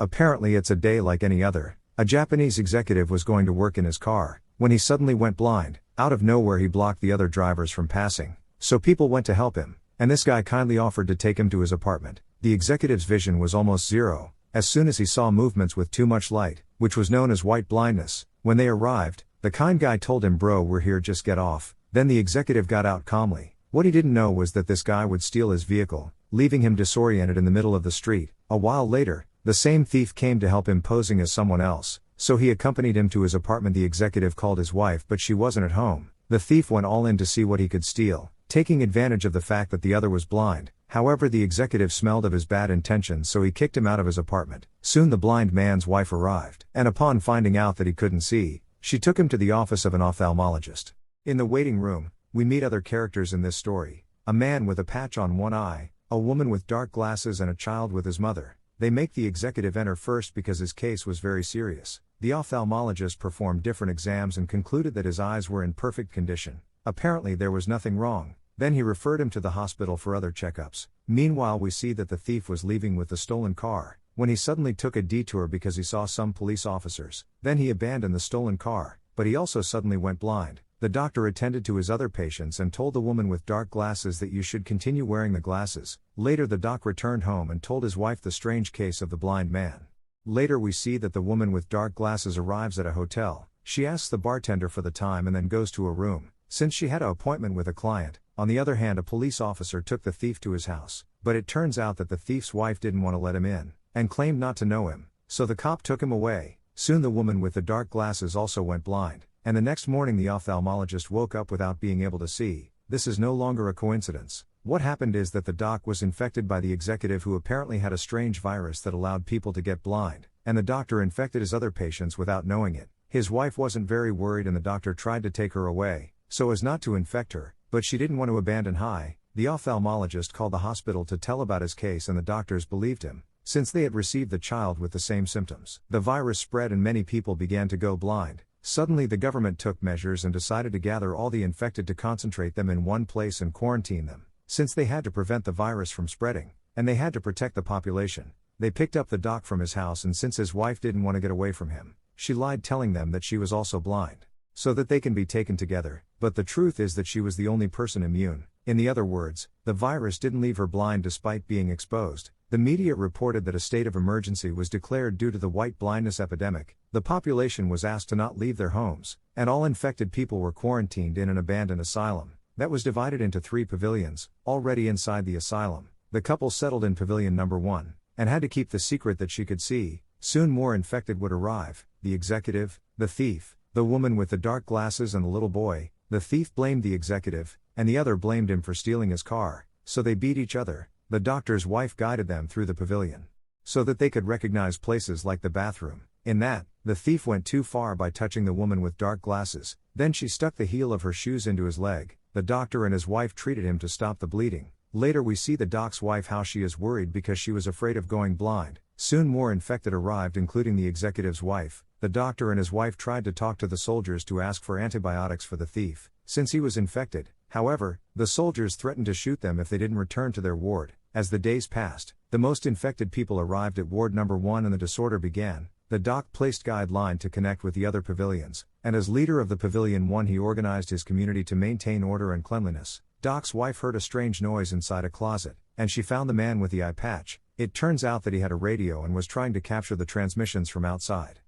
Apparently it's a day like any other. A Japanese executive was going to work in his car, when he suddenly went blind. Out of nowhere he blocked the other drivers from passing. So people went to help him, and this guy kindly offered to take him to his apartment. The executive's vision was almost zero, as soon as he saw movements with too much light, which was known as white blindness. When they arrived, the kind guy told him, "Bro, we're here, just get off." Then the executive got out calmly. What he didn't know was that this guy would steal his vehicle, leaving him disoriented in the middle of the street. A while later, the same thief came to help him, posing as someone else, so he accompanied him to his apartment. The executive called his wife, but she wasn't at home. The thief went all in to see what he could steal, taking advantage of the fact that the other was blind. However, the executive smelled of his bad intentions, so he kicked him out of his apartment. Soon the blind man's wife arrived, and upon finding out that he couldn't see, she took him to the office of an ophthalmologist. In the waiting room, we meet other characters in this story: a man with a patch on one eye, a woman with dark glasses, and a child with his mother. They make the executive enter first because his case was very serious. The ophthalmologist performed different exams and concluded that his eyes were in perfect condition. Apparently there was nothing wrong. Then he referred him to the hospital for other checkups. Meanwhile, we see that the thief was leaving with the stolen car, when he suddenly took a detour because he saw some police officers. Then he abandoned the stolen car, but he also suddenly went blind. The doctor attended to his other patients and told the woman with dark glasses that you should continue wearing the glasses. Later the doc returned home and told his wife the strange case of the blind man. Later we see that the woman with dark glasses arrives at a hotel. She asks the bartender for the time and then goes to a room, since she had an appointment with a client. On the other hand, a police officer took the thief to his house, but it turns out that the thief's wife didn't want to let him in, and claimed not to know him, so the cop took him away. Soon the woman with the dark glasses also went blind, and the next morning the ophthalmologist woke up without being able to see. This is no longer a coincidence. What happened is that the doc was infected by the executive, who apparently had a strange virus that allowed people to get blind, and the doctor infected his other patients without knowing it. His wife wasn't very worried and the doctor tried to take her away, so as not to infect her, but she didn't want to abandon high. The ophthalmologist called the hospital to tell about his case and the doctors believed him, since they had received the child with the same symptoms. The virus spread and many people began to go blind. Suddenly the government took measures and decided to gather all the infected to concentrate them in one place and quarantine them, since they had to prevent the virus from spreading, and they had to protect the population. They picked up the doc from his house, and since his wife didn't want to get away from him, she lied, telling them that she was also blind, so that they can be taken together, but the truth is that she was the only person immune. In the other words, the virus didn't leave her blind despite being exposed. The media reported that a state of emergency was declared due to the white blindness epidemic. The population was asked to not leave their homes, and all infected people were quarantined in an abandoned asylum that was divided into 3 pavilions. Already inside the asylum, the couple settled in pavilion number 1, and had to keep the secret that she could see. Soon more infected would arrive: the executive, the thief, the woman with the dark glasses, and the little boy. The thief blamed the executive, and the other blamed him for stealing his car, so they beat each other. The doctor's wife guided them through the pavilion, so that they could recognize places like the bathroom. In that, the thief went too far by touching the woman with dark glasses. Then she stuck the heel of her shoes into his leg. The doctor and his wife treated him to stop the bleeding. Later we see the doc's wife, how she is worried because she was afraid of going blind. Soon more infected arrived, including the executive's wife. The doctor and his wife tried to talk to the soldiers to ask for antibiotics for the thief, since he was infected. However, the soldiers threatened to shoot them if they didn't return to their ward. As the days passed, the most infected people arrived at ward number 1 and the disorder began. The doc placed guideline to connect with the other pavilions, and as leader of the pavilion 1 he organized his community to maintain order and cleanliness. Doc's wife heard a strange noise inside a closet, and she found the man with the eye patch. It turns out that he had a radio and was trying to capture the transmissions from outside.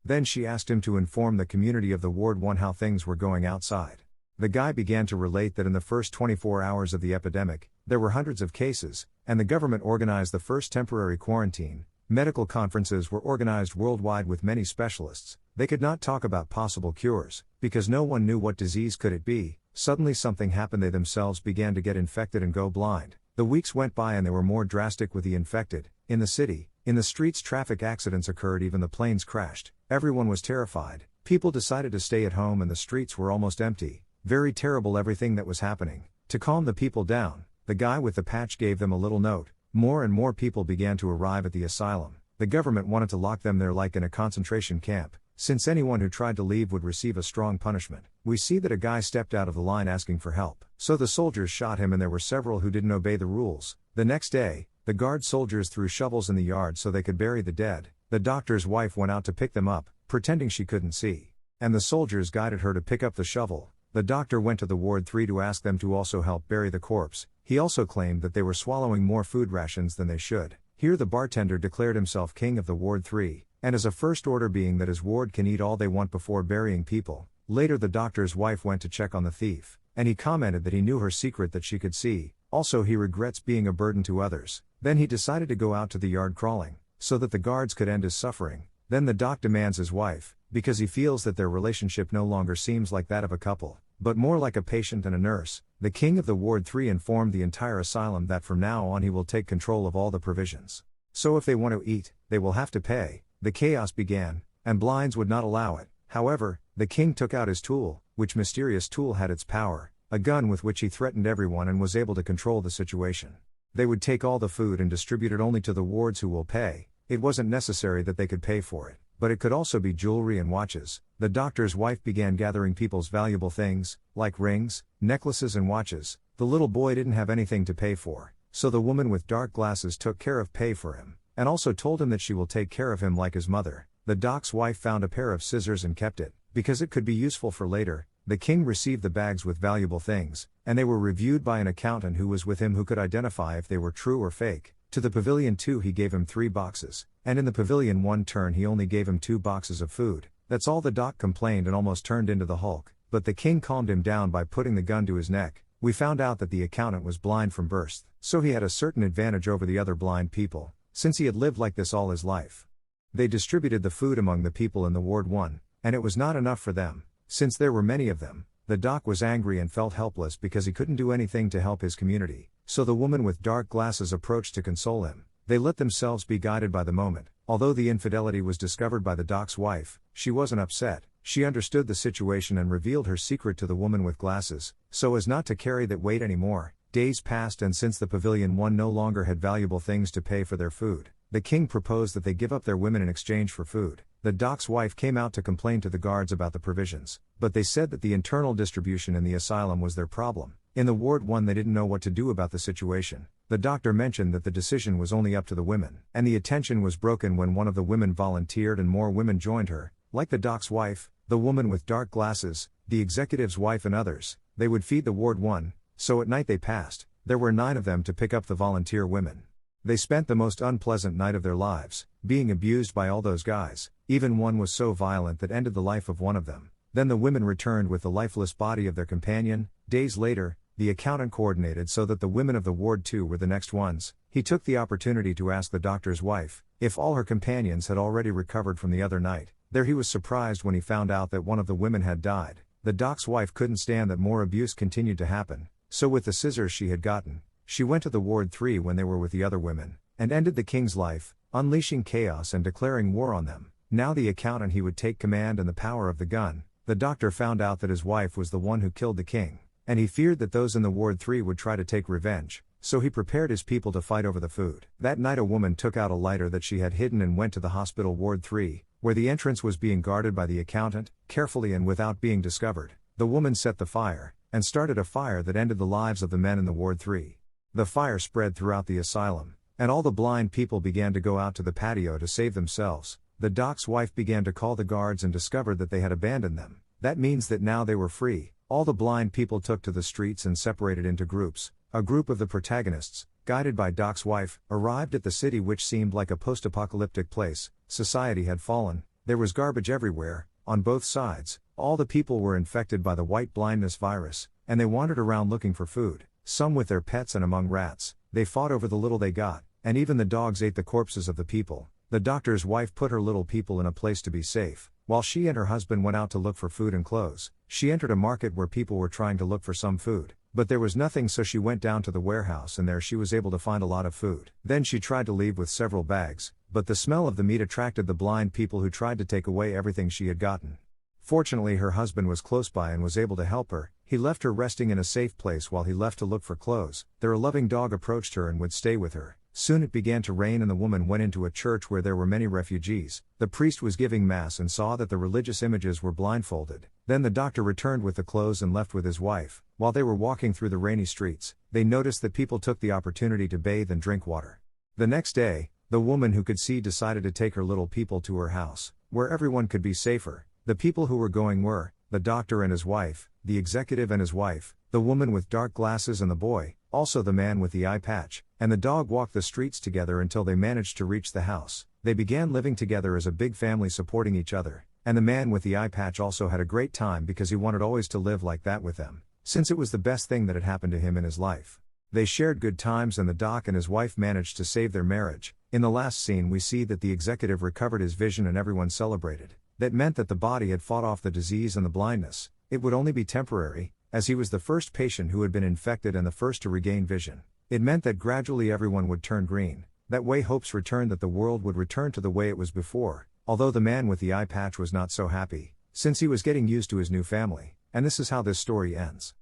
Then she asked him to inform the community of the ward 1 how things were going outside. The guy began to relate that in the first 24 hours of the epidemic, there were hundreds of cases, and the government organized the first temporary quarantine. Medical conferences were organized worldwide with many specialists. They could not talk about possible cures, because no one knew what disease could it be. Suddenly something happened: they themselves began to get infected and go blind. The weeks went by and they were more drastic with the infected. In the city, in the streets, traffic accidents occurred, even the planes crashed. Everyone was terrified. People decided to stay at home and the streets were almost empty. Very terrible everything that was happening. To calm the people down, the guy with the patch gave them a little note. More and more people began to arrive at the asylum. The government wanted to lock them there like in a concentration camp, since anyone who tried to leave would receive a strong punishment. We see that a guy stepped out of the line asking for help, so the soldiers shot him and there were several who didn't obey the rules. The next day, the guard soldiers threw shovels in the yard so they could bury the dead. the doctor's wife went out to pick them up, pretending she couldn't see. And the soldiers guided her to pick up the shovel. The doctor went to the Ward 3 to ask them to also help bury the corpse. He also claimed that they were swallowing more food rations than they should. Here the bartender declared himself king of the Ward 3, and as a first order being that his ward can eat all they want before burying people. Later the doctor's wife went to check on the thief, and he commented that he knew her secret that she could see. Also he regrets being a burden to others. Then he decided to go out to the yard crawling, so that the guards could end his suffering. Then the doc demands his wife, because he feels that their relationship no longer seems like that of a couple, but more like a patient and a nurse. The king of the Ward 3 informed the entire asylum that from now on he will take control of all the provisions. So if they want to eat, they will have to pay. The chaos began, and Blinds would not allow it. However, the king took out his tool, which mysterious tool had its power, a gun with which he threatened everyone and was able to control the situation. They would take all the food and distribute it only to the wards who will pay. It wasn't necessary that they could pay for it, but it could also be jewelry and watches. The doctor's wife began gathering people's valuable things, like rings, necklaces and watches. The little boy didn't have anything to pay for, so the woman with dark glasses took care of pay for him, and also told him that she will take care of him like his mother. The doc's wife found a pair of scissors and kept it, because it could be useful for later. The king received the bags with valuable things, and they were reviewed by an accountant who was with him who could identify if they were true or fake. To the pavilion 2 he gave him 3 boxes, and in the pavilion 1 turn he only gave him 2 boxes of food. That's all. The doc complained and almost turned into the Hulk, but the king calmed him down by putting the gun to his neck. We found out that the accountant was blind from birth, so he had a certain advantage over the other blind people, since he had lived like this all his life. They distributed the food among the people in the Ward 1, and it was not enough for them, since there were many of them. The doc was angry and felt helpless because he couldn't do anything to help his community, so the woman with dark glasses approached to console him. They let themselves be guided by the moment. Although the infidelity was discovered by the doc's wife, she wasn't upset. She understood the situation and revealed her secret to the woman with glasses, so as not to carry that weight anymore. Days passed, and since the pavilion 1 no longer had valuable things to pay for their food, the king proposed that they give up their women in exchange for food. The doc's wife came out to complain to the guards about the provisions, but they said that the internal distribution in the asylum was their problem. In the Ward 1 they didn't know what to do about the situation. The doctor mentioned that the decision was only up to the women, and the attention was broken when one of the women volunteered and more women joined her, like the doc's wife, the woman with dark glasses, the executive's wife and others. They would feed the Ward 1, so at night they passed. There were 9 of them to pick up the volunteer women. They spent the most unpleasant night of their lives, being abused by all those guys. Even one was so violent that ended the life of one of them. Then the women returned with the lifeless body of their companion. Days later, the accountant coordinated so that the women of the Ward 2 were the next ones. He took the opportunity to ask the doctor's wife if all her companions had already recovered from the other night. There he was surprised when he found out that one of the women had died. The doc's wife couldn't stand that more abuse continued to happen, so with the scissors she had gotten, she went to the Ward 3 when they were with the other women, and ended the king's life, unleashing chaos and declaring war on them. Now the accountant he would take command and the power of the gun. The doctor found out that his wife was the one who killed the king, and he feared that those in the Ward 3 would try to take revenge, so he prepared his people to fight over the food. That night a woman took out a lighter that she had hidden and went to the hospital Ward 3, where the entrance was being guarded by the accountant. Carefully and without being discovered, the woman set the fire, and started a fire that ended the lives of the men in the Ward 3. The fire spread throughout the asylum, and all the blind people began to go out to the patio to save themselves. The doc's wife began to call the guards and discovered that they had abandoned them. That means that now they were free. All the blind people took to the streets and separated into groups. A group of the protagonists, guided by Doc's wife, arrived at the city, which seemed like a post-apocalyptic place. Society had fallen. There was garbage everywhere, on both sides. All the people were infected by the white blindness virus, and they wandered around looking for food, some with their pets and among rats. They fought over the little they got, and even the dogs ate the corpses of the people. The doctor's wife put her little people in a place to be safe, while she and her husband went out to look for food and clothes. She entered a market where people were trying to look for some food, but there was nothing, so she went down to the warehouse, and there she was able to find a lot of food. Then she tried to leave with several bags, but the smell of the meat attracted the blind people, who tried to take away everything she had gotten. Fortunately her husband was close by and was able to help her. He left her resting in a safe place while he left to look for clothes. Their loving dog approached her and would stay with her. Soon it began to rain, and the woman went into a church where there were many refugees. The priest was giving mass and saw that the religious images were blindfolded. Then the doctor returned with the clothes and left with his wife. While they were walking through the rainy streets, they noticed that people took the opportunity to bathe and drink water. The next day, The woman who could see decided to take her little people to her house, where everyone could be safer. The people who were going were the doctor and his wife, the executive and his wife, the woman with dark glasses and the boy, also the man with the eye patch, and the dog walked the streets together until they managed to reach the house. They began living together as a big family supporting each other, and the man with the eye patch also had a great time because he wanted always to live like that with them, since it was the best thing that had happened to him in his life. They shared good times and the doc and his wife managed to save their marriage. In the last scene we see that the executive recovered his vision and everyone celebrated. That meant that the body had fought off the disease and the blindness. It would only be temporary, as he was the first patient who had been infected and the first to regain vision. It meant that gradually everyone would turn green. That way hopes returned that the world would return to the way it was before, although the man with the eye patch was not so happy, since he was getting used to his new family. And this is how this story ends.